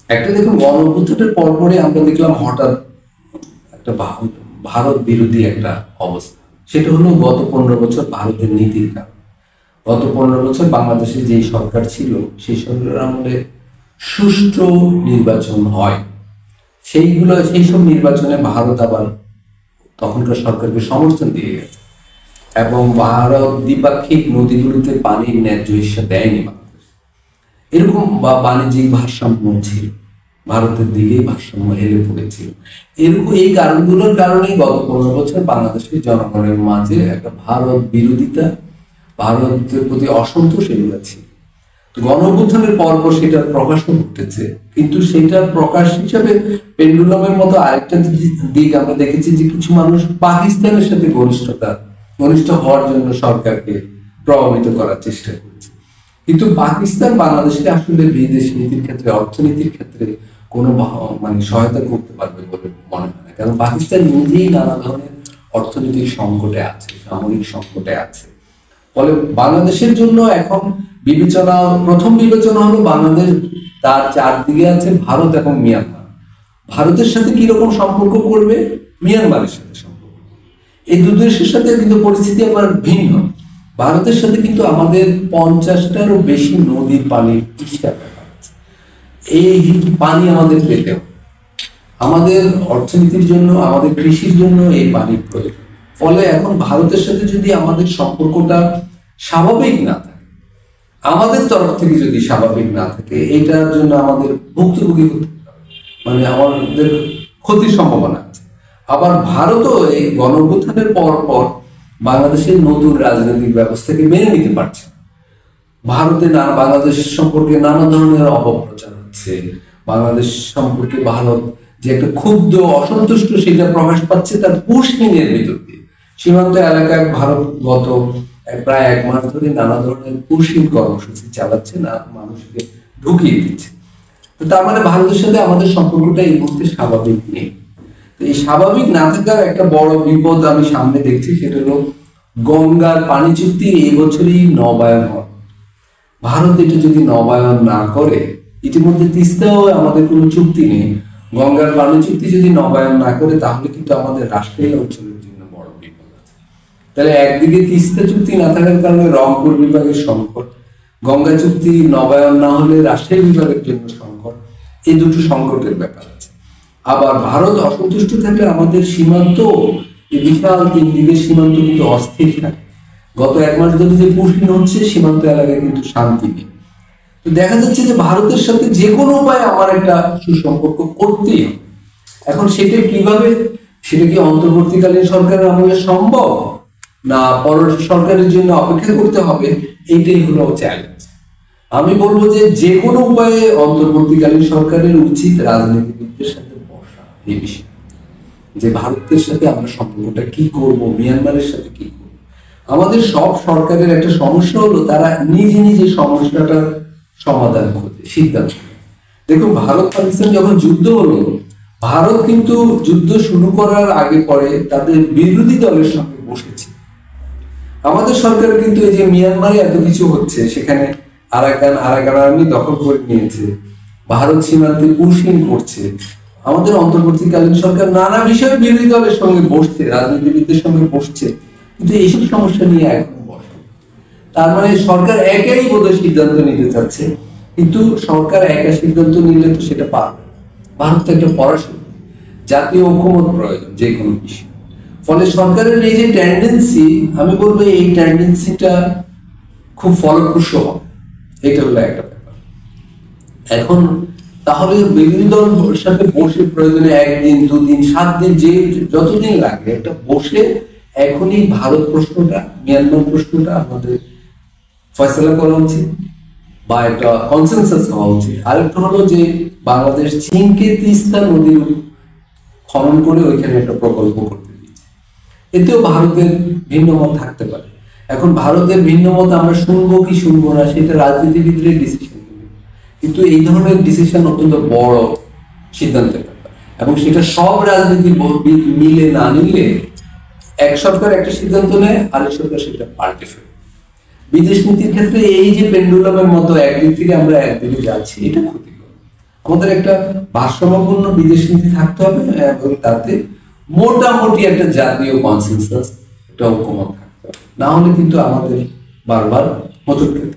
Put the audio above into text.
একটা দেখুন, গণ অভ্যুত্থানের পরপরে আমরা দেখলাম হঠাৎ একটা ভারত বিরোধী একটা অবস্থা। সেটা হলো গত 15 বছর ভারতের নীতির কারণ। গত 15 বছর বাংলাদেশে যেই সরকার ছিল, সেই সরকারের আমলে সুষ্ঠু নির্বাচন হয়। সেই সব নির্বাচনে ভারত আবার তখনকার সরকারকে সমর্থন দিয়ে গেছে, এবং ভারত দ্বিপাক্ষিক নদীগুলোতে পানির ন্যায্য হিস্সা দেয়নি বাংলাদেশ। এরকম বাণিজ্যিক ভারসাম্য ছিল, ভারতের দিকেই ভারসাম্য হেলে পড়েছিল। এরকম এই কারণগুলোর কারণেই গত 15 বছর বাংলাদেশের জনগণের মাঝে একটা ভারত বিরোধিতা, ভারতের প্রতি অসন্তোষ এগুলো ছিল। তো গণ অভ্যুত্থানের পর সেটার প্রকাশও ঘটেছে, কিন্তু সেটার প্রকাশ হিসাবে পেন্ডুলামের মতো আরেকটা দিক আমরা দেখেছি যে কিছু মানুষ পাকিস্তানের সাথে ঘনিষ্ঠ হওয়ার জন্য সরকারকে প্রভাবিত করার চেষ্টা করেছে। কিন্তু পাকিস্তান বাংলাদেশকে আসলে বিদেশ নীতির ক্ষেত্রে, অর্থনীতির ক্ষেত্রে কোনো মানে সহায়তা করতে পারবে বলে মনে হয় না। কারণ পাকিস্তান নিজেই নানা ধরনের অর্থনৈতিক সংকটে আছে, সামরিক সংকটে আছে। ফলে বাংলাদেশের জন্য এখন প্রথম বিবেচনা হলো বাংলাদেশ, তার চারদিকে আছে ভারত এবং মিয়ানমার। ভারতের সাথে কিরকম সম্পর্ক করবে, মিয়ানমারের সাথে সম্পর্ক। এই দু দেশের সাথে কিন্তু পরিস্থিতি আবার ভিন্ন। ভারতের সাথে কিন্তু আমাদের 50টারও বেশি নদীর পানির হিসাব আছে। এই পানি আমাদের পেতে হবে, আমাদের অর্থনীতির জন্য, আমাদের কৃষির জন্য এই পানির প্রয়োজন। ফলে এখন ভারতের সাথে যদি আমাদের সম্পর্কটা স্বাভাবিক না থাকে, আমাদের তরফ থেকে যদি স্বাভাবিক না থাকে, এটার জন্য আমাদের ভুক্তভোগী হতে মানে আমাদের ক্ষতির সম্ভাবনা আছে। আবার ভারতও এই গণ অভ্যুত্থানের পর বাংলাদেশের নতুন রাজনৈতিক ব্যবস্থাকে মেনে নিতে পারছে। ভারতে বাংলাদেশ সম্পর্কে নানা ধরনের অপপ্রচার হচ্ছে। বাংলাদেশ সম্পর্কে ভারত যে একটা ক্ষুব্ধ, অসন্তুষ্ট, সেটা প্রকাশ পাচ্ছে তার পুশকিনের ভিতর দিয়ে। সীমান্ত এলাকায় ভারত গত প্রায় 1 মাস ধরে নানা ধরনের পুশকিন কর্মসূচি চালাচ্ছে, না মানুষকে ঢুকিয়ে দিচ্ছে। তো তার মানে ভারতের সাথে আমাদের সম্পর্কটা এই মুহূর্তে স্বাভাবিক নেই। তো এই স্বাভাবিক না থাকার একটা বড় বিপদ আমি সামনে দেখছি, সেটা হলো গঙ্গার পানি চুক্তি এই বছরই নবায়ন হয়। ভারত এটা যদি নবায়ন না করে, ইতিমধ্যে তিস্তাও আমাদের কোনো চুক্তি নেই, গঙ্গার পানি চুক্তি যদি নবায়ন না করে, তাহলে কিন্তু আমাদের রাষ্ট্রীয় অঞ্চলের জন্য বড় বিপদ আছে। তাহলে একদিকে তিস্তা চুক্তি না থাকার কারণে রংপুর বিভাগের সংকট, গঙ্গা চুক্তি নবায়ন না হলে রাষ্ট্রীয় বিভাগের জন্য সংকট, এই দুটো সংকটের ব্যাপার আছে। আবার ভারত অসন্তুষ্ট থাকলে আমাদের সীমান্ত, এই বিশাল 3 দিকের সীমান্ত কিন্তু অস্থির থাকে। গত 1 মাস ধরে যে পুশকিন হচ্ছে, সীমান্ত এলাকায় কিন্তু শান্তি নেই। তো দেখা যাচ্ছে যে ভারতের সাথে যে কোনো উপায়ে আমার একটা সুসম্পর্ক করতেই হবে। এখন সেটা কিভাবে, সেটা কি অন্তর্বর্তীকালীন সরকারের আমলে সম্ভব, না পরবর্তী সরকারের জন্য অপেক্ষা করতে হবে, এইটাই হলো চ্যালেঞ্জ। আমি বলবো যে কোনো উপায়ে অন্তর্বর্তীকালীন সরকারের উচিত রাজনীতিবিদদের সাথে বসা এই বিষয়ে, যে ভারতের সাথে আমরা সম্পর্কটা কি করব, মিয়ানমারের সাথে কি করব। আমাদের সব সরকারের একটা সমস্যা হলো তারা নিজে নিজে সমস্যাটার সমাধান খোঁজে, সিদ্ধান্ত। দেখুন, ভারত পাকিস্তান যখন যুদ্ধ হলো, ভারত কিন্তু যুদ্ধ শুরু করার আগে পরে তাদের বিরোধী দলের সঙ্গে বসেছে। আমাদের সরকার কিন্তু এই যে মিয়ানমারে এত কিছু হচ্ছে, সেখানে আরাকান আর্মি দখল করে নিয়েছে, ভারত সীমান্তে পুশকিন করছে, আমাদের অন্তর্বর্তীকালীন সরকার নানা বিষয়ে বিরোধী দলের সঙ্গে বসছে, রাজনীতিবিদদের সঙ্গে বসছে, কিন্তু এইসব সমস্যা নিয়ে এখন বসে। তার মানে সরকার একাই বোধহয় সিদ্ধান্ত নিতে চাচ্ছে, কিন্তু সরকার একা সিদ্ধান্ত নিলে তো সেটা পারবে। ভারত তো একটা পড়াশোনা, জাতীয় ঐক্যমত প্রয়োজন যে কোনো বিষয়। ফলে সরকারের এই যে টেন্ডেন্সি, আমি বলবো এই টেন্ডেন্সিটা খুব ফলপ্রসূ হবে, এটা হলো একটা ব্যাপার। এখন তাহলে বিরোধী দল সাথে বসে প্রয়োজনে 1 দিন 2 দিন 7 দিন, যে যতদিন লাগে, একটা বসে এখনই ভারত প্রশ্নটা, মিয়ানমার প্রশ্নটা আমাদের ফয়সালা করা উচিত, বা একটা কনসেনসাস হওয়া উচিত। আরেকটা হলো যে বাংলাদেশ চীনকে তিস্তা নদীর খনন করে ওইখানে একটা প্রকল্প করতে দিচ্ছে, এতেও ভারতের ভিন্ন মত থাকতে পারে। এখন ভারতের ভিন্ন মত আমরা শুনবো কি শুনবো না, সেটা রাজনীতিবিদদের ডিসিশন, কিন্তু এই ধরনের ডিসিশন অত্যন্ত বড় সিদ্ধান্তের ব্যাপার, এবং সেটা সব রাজনীতিবিদ মিলে না নিলে এক সরকার একটা সিদ্ধান্ত নেয়, আরেক সরকার সেটা পাল্টে ফেলে। বিদেশ নীতির ক্ষেত্রে এই যে পেন্ডুলামের মতো একদিক থেকে আমরা একদিকে যাচ্ছি, এটা ক্ষতিকর। আমাদের একটা ভারসাম্যপূর্ণ বিদেশ নীতি থাকতে হবে এবং তাতে মোটামুটি একটা জাতীয় কনসেনসাস, একটা ঐক্যমত থাকতে হবে। না হলে কিন্তু আমাদের বারবার হোঁচট খেতে